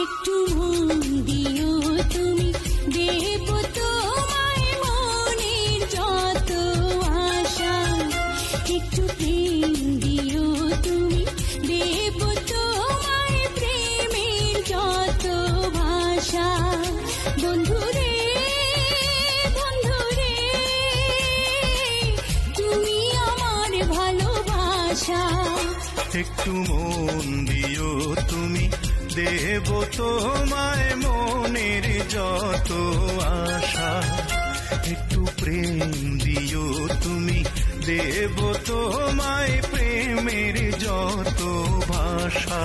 একটু মন দিও তুমি, দেব তোমায় মনের যত আশা। একটু প্রেম দিও তুমি, দেব তোমায় প্রেমের যত ভাষা। বন্ধুরে বন্ধুরে, তুমি আমার ভালোবাসা। একটু মন দিও তুমি, দেব তোমায় মনের যত আশা। একটু প্রেম দিও তুমি, দেব তোমায় প্রেমের যত ভাষা।